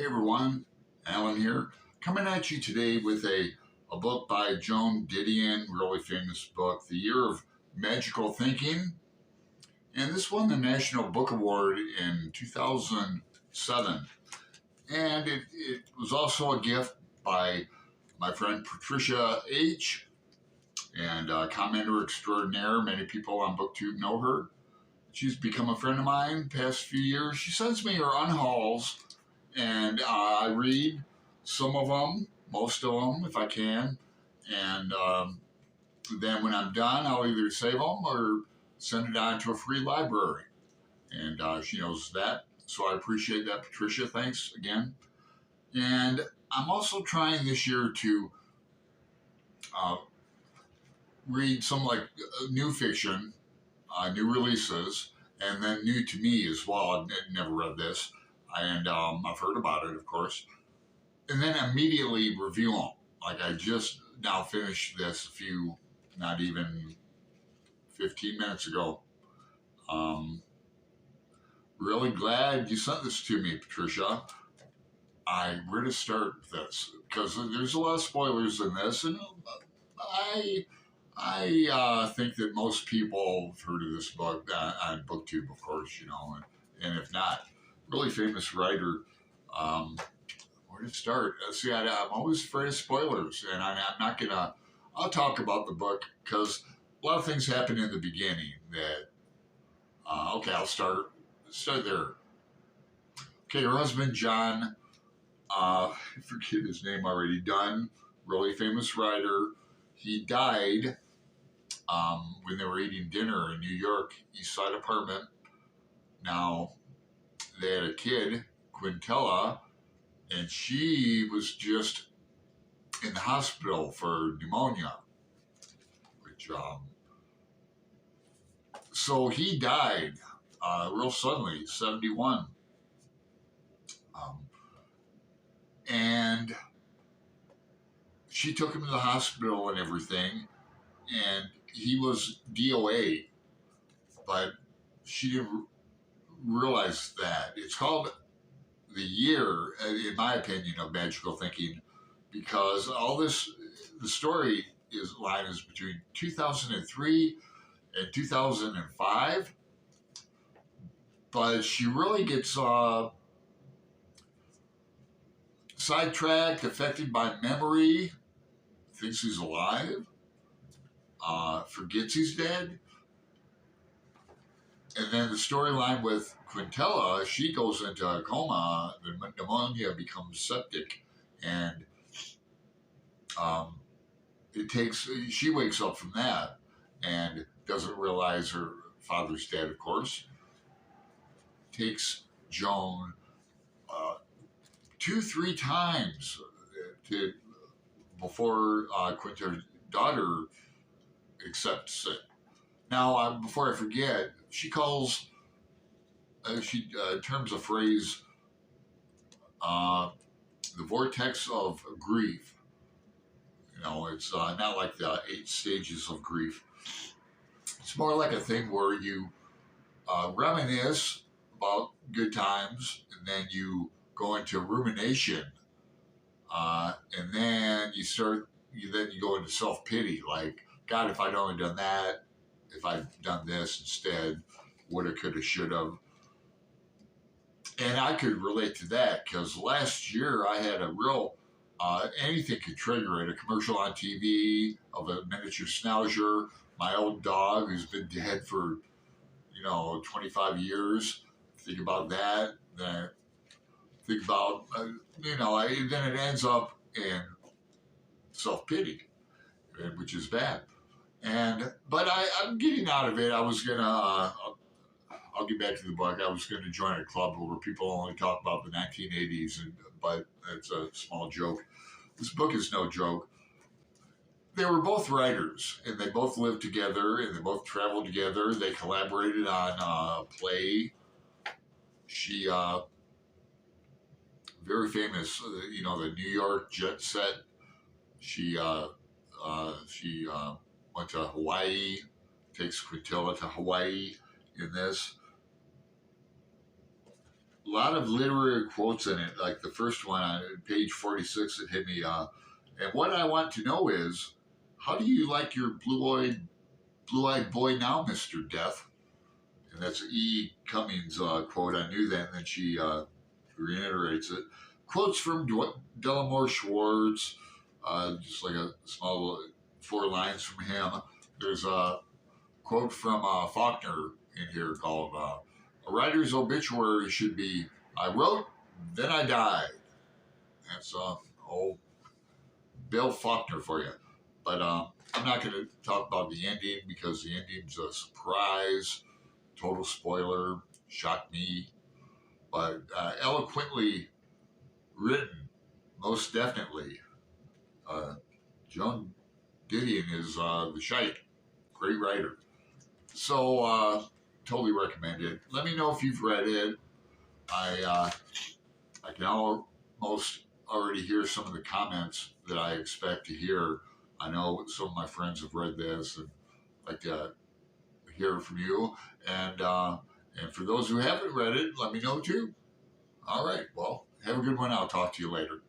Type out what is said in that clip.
Hey everyone, Alan here, coming at you today with a book by Joan Didion, really famous book, The Year of Magical Thinking. And this won the National Book Award in 2007. And it was also a gift by my friend Patricia H., and commenter extraordinaire. Many people on BookTube know her. She's become a friend of mine past few years. She sends me her unhauls, and I read some of them, most of them, if I can. And then when I'm done, I'll either save them or send it on to a free library. And she knows that, so I appreciate that, Patricia. Thanks again. And I'm also trying this year to uh, read some new fiction, new releases, and then new to me as well. I've never read this, and I've heard about it, of course, and then immediately review them. Like I just now finished this not even 15 minutes ago. Really glad you sent this to me, Patricia. Where to start with this? Because there's a lot of spoilers in this, and I think that most people have heard of this book on BookTube, of course, and if not, really famous writer. Where to start? See, I'm always afraid of spoilers, and I'm not gonna. I'll talk about the book because a lot of things happen in the beginning that. Okay, I'll start there. Okay, her husband John, I forget his name already. Dunn, really famous writer. He died when they were eating dinner in New York, East Side apartment. Now, they had a kid, Quintella, and she was just in the hospital for pneumonia, which, so he died real suddenly, 71. And she took him to the hospital and everything, and he was DOA, but she didn't realize that. It's called The Year, in my opinion, of Magical Thinking, because the story line is between 2003 and 2005, but she really gets sidetracked, affected by memory, thinks he's alive, forgets he's dead. And then the storyline with Quintella, she goes into a coma, the pneumonia becomes septic, and she wakes up from that and doesn't realize her father's dead, of course. Takes Joan 2-3 times before Quintella's daughter accepts it. Now, before I forget, she calls, in terms of phrase, the vortex of grief. It's not like the 8 stages of grief. It's more like a thing where you reminisce about good times, and then you go into rumination, and then you go into self-pity, like, God, if I'd only done that, if I'd done this instead, woulda, coulda, shoulda. And I could relate to that because last year I had a real, anything could trigger it. A commercial on TV of a miniature schnauzer, my old dog who's been dead for, 25 years. Think about that. Then think about, then it ends up in self-pity, which is bad. But I'm getting out of it. I was gonna, I'll get back to the book. I was going to join a club where people only talk about the 1980s, but it's a small joke. This book is no joke. They were both writers, and they both lived together, and they both traveled together. They collaborated on a play. She, very famous, the New York jet set. She went to Hawaii, takes Quintella to Hawaii in this. a lot of literary quotes in it. Like the first one on page 46, it hit me. And what I want to know is, how do you like your blue-eyed boy now, Mister Death? And that's E. Cummings' quote. I knew that, and then she reiterates it. Quotes from Dellamore Schwartz, just like a small 4 lines from him. There's a quote from Faulkner in here called "A writer's obituary should be, I wrote, then I died." That's old Bill Faulkner for you. But I'm not going to talk about the ending because the ending's a surprise, total spoiler, shocked me, but eloquently written, most definitely. Uh, Joan Didion is the shite. Great writer. So, totally recommend it. Let me know if you've read it. I can almost already hear some of the comments that I expect to hear. I know some of my friends have read this and like to hear from you. And for those who haven't read it, let me know too. All right. Well, have a good one. I'll talk to you later.